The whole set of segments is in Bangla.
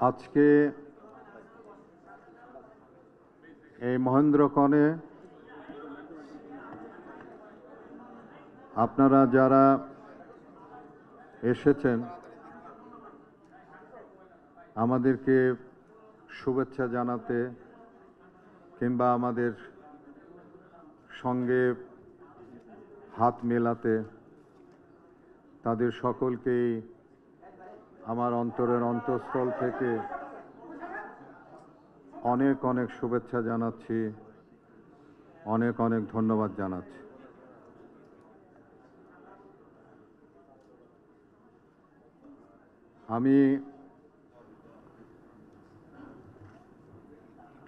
আজকে এই মহেন্দ্রক্ষণে আপনারা যারা এসেছেন আমাদেরকে শুভেচ্ছা জানাতে কিংবা আমাদের সঙ্গে হাত মেলাতে তাদের সকলকেই আমার অন্তরের অন্তঃস্থল থেকে অনেক অনেক শুভেচ্ছা জানাচ্ছি, অনেক অনেক ধন্যবাদ জানাচ্ছি। আমি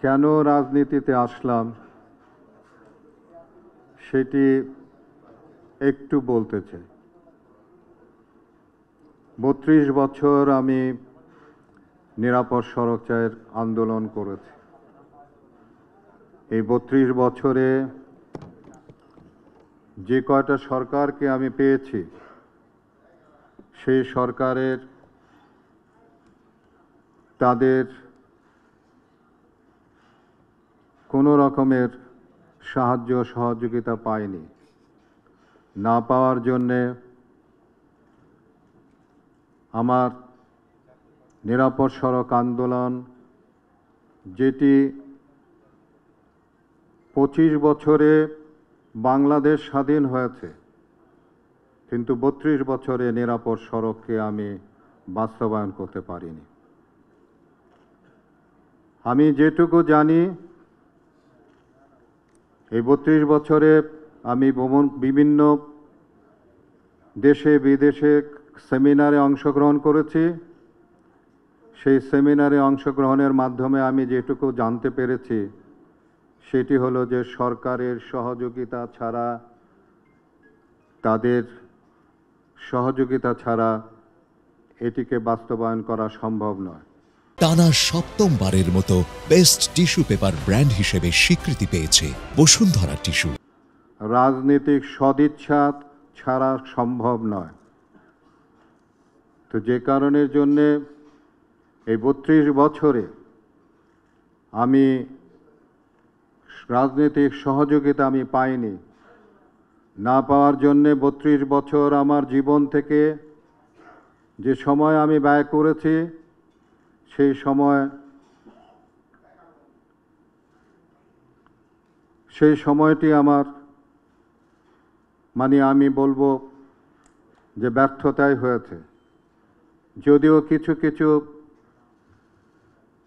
কেন রাজনীতিতে আসলাম সেটি একটু বলতে চাই। 32 বছর আমি নিরাপদ সড়ক চাইয়ের আন্দোলন করেছি। এই 32 বছরে যে কয়টা সরকারকে আমি পেয়েছি সেই সরকারের তাদের কোনো রকমের সাহায্য সহযোগিতা পাইনি। না পাওয়ার জন্যে আমার নিরাপদ সড়ক আন্দোলন, যেটি 25 বছরে বাংলাদেশ স্বাধীন হয়েছে, কিন্তু 32 বছরে নিরাপদ সড়ককে আমি বাস্তবায়ন করতে পারিনি। আমি যেটুকু জানি, এই 32 বছরে আমি বিভিন্ন দেশে বিদেশে সেমিনারে অংশগ্রহণ করেছি। সেই সেমিনারে অংশগ্রহণের মাধ্যমে আমি যেটুকু জানতে পেরেছি সেটি হলো যে সরকারের সহযোগিতা ছাড়া, তাদের সহযোগিতা ছাড়া এটিকে বাস্তবায়ন করা সম্ভব নয়। টানা 7মবারের মতো বেস্ট টিস্যু পেপার ব্র্যান্ড হিসেবে স্বীকৃতি পেয়েছে বসুন্ধরা টিস্যু। রাজনৈতিক সদিচ্ছা ছাড়া সম্ভব নয়। তো যে কারণের জন্যে এই 32 বছরে আমি রাজনৈতিক সহযোগিতা আমি পাইনি। না পাওয়ার জন্যে 32 বছর আমার জীবন থেকে যে সময় আমি ব্যয় করেছি সেই সময়টি আমার আমি বলবো যে ব্যর্থতাই হয়েছে। যদিও কিছু কিছু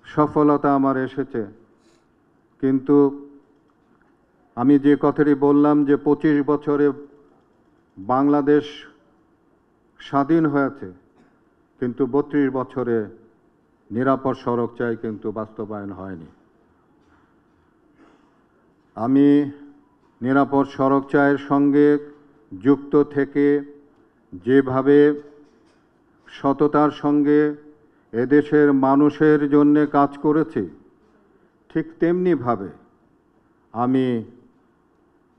সফলতা আমার এসেছে, কিন্তু আমি যে কথাটি বললাম যে 25 বছরে বাংলাদেশ স্বাধীন হয়েছে, কিন্তু 32 বছরে নিরাপদ সড়ক চাই কিন্তু বাস্তবায়ন হয়নি। আমি নিরাপদ সড়ক চাইয়ের সঙ্গে যুক্ত থেকে যেভাবে সততার সঙ্গে এদেশের মানুষের জন্য কাজ করেছি, ঠিক তেমনিভাবে আমি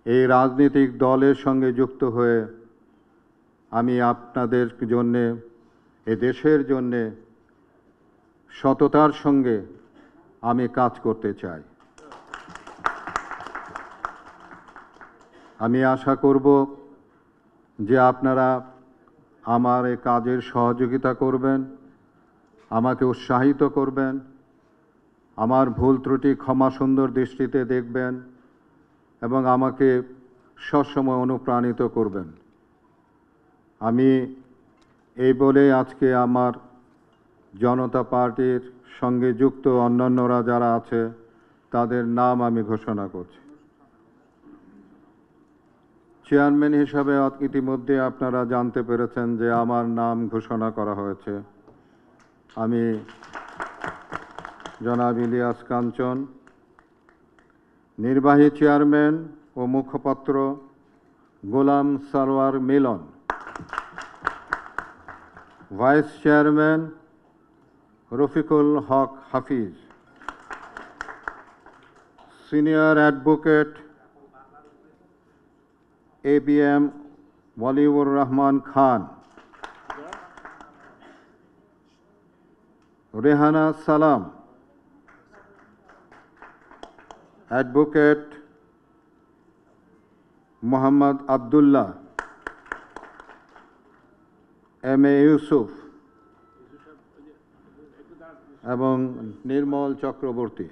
এই রাজনৈতিক দলের সঙ্গে যুক্ত হয়ে আমি আপনাদের জন্যে, এ দেশের জন্যে সততার সঙ্গে আমি কাজ করতে চাই। আমি আশা করব যে আপনারা আমার এই কাজের সহযোগিতা করবেন, আমাকে উৎসাহিত করবেন, আমার ভুল ত্রুটি ক্ষমা সুন্দর দৃষ্টিতে দেখবেন এবং আমাকে সবসময় অনুপ্রাণিত করবেন। আমি এই বলে আজকে আমার জনতা পার্টির সঙ্গে যুক্ত অন্যান্যরা যারা আছে তাদের নাম আমি ঘোষণা করছি। চেয়ারম্যান হিসাবে ইতিমধ্যে আপনারা জানতে পেরেছেন যে আমার নাম ঘোষণা করা হয়েছে। আমি জনাব ইলিয়াস কাঞ্চন। নির্বাহী চেয়ারম্যান ও মুখপাত্র Golam Sarwar Milon. Vice chairman Rafiqul Haque Hafiz. Senior advocate ABM Waliur Rahman Khan. Rehana Salam, advocate Mohammad Abdullah, M A Yusuf এবং নির্মল চক্রবর্তী।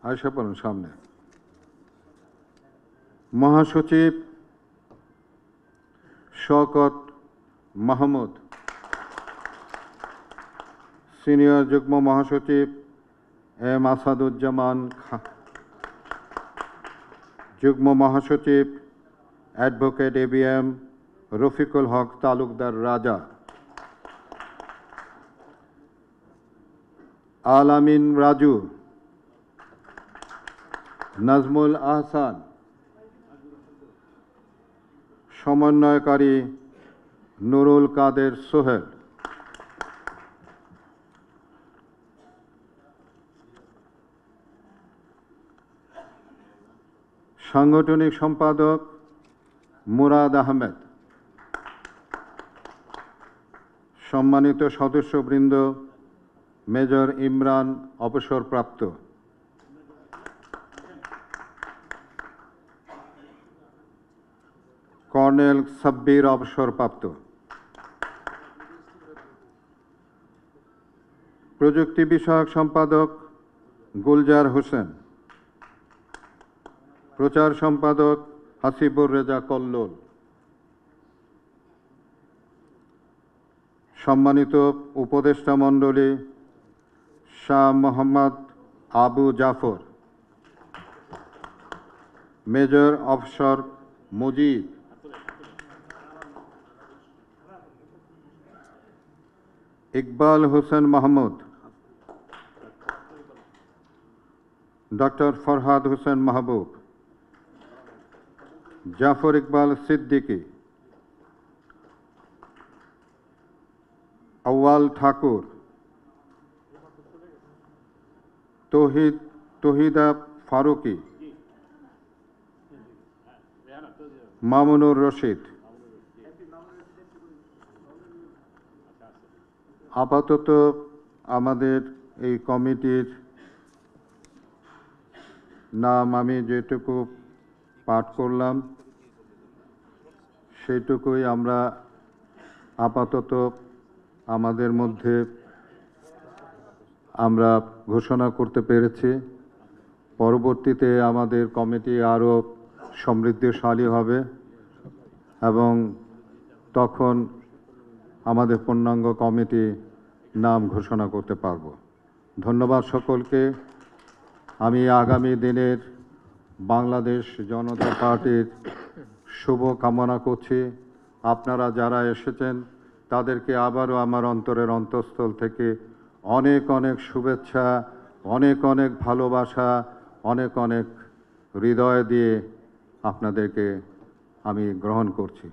আয়শা পড়ুন সামনে। মহাসচিব শওকত মাহমুদ, সিনিয়র যুগ্ম মহাসচিব এম আসাদুজ্জামান খান, যুগ্ম মহাসচিব অ্যাডভোকেট ABM রফিকুল হক তালুকদার রাজা, আল আমিন রাজু, নাজমুল আহসান, সমন্বয়কারী নুরুল কাদের সোহেল, সাংগঠনিক সম্পাদক মুরাদ আহমেদ, সম্মানিত সদস্যবৃন্দ মেজর ইমরান অবসরপ্রাপ্ত, কর্নেল সাব্বির অবসরপ্রাপ্ত, প্রযুক্তি বিষয়ক সম্পাদক গুলজার হোসেন, প্রচার সম্পাদক হাসিবুর রেজা কল্লোল, সম্মানিত উপদেষ্টা মণ্ডলী Shah Mohammad Abu Jafar, major officer Mujib, Iqbal Hossain Mahmud, doctor Farhad Hossain Mahbub, Jafar Iqbal Siddiqui, Awal Thakur, Tahida Farooki, Mamunur Rashid. আপাতত আমাদের এই কমিটির নাম আমি যেটুকু পাঠ করলাম সেইটুকুই আমরা আপাতত আমাদের মধ্যে আমরা ঘোষণা করতে পেরেছি। পরবর্তীতে আমাদের কমিটি আরও সমৃদ্ধশালী হবে এবং তখন আমাদের পূর্ণাঙ্গ কমিটি নাম ঘোষণা করতে পারব। ধন্যবাদ সকলকে। আমি আগামী দিনের বাংলাদেশ জনতা পার্টির শুভ কামনা করছি। আপনারা যারা এসেছেন তাদেরকে আবারও আমার অন্তরের অন্তঃস্থল থেকে অনেক অনেক শুভেচ্ছা, অনেক অনেক ভালোবাসা, অনেক অনেক হৃদয় দিয়ে আপনাদেরকে আমি গ্রহণ করছি।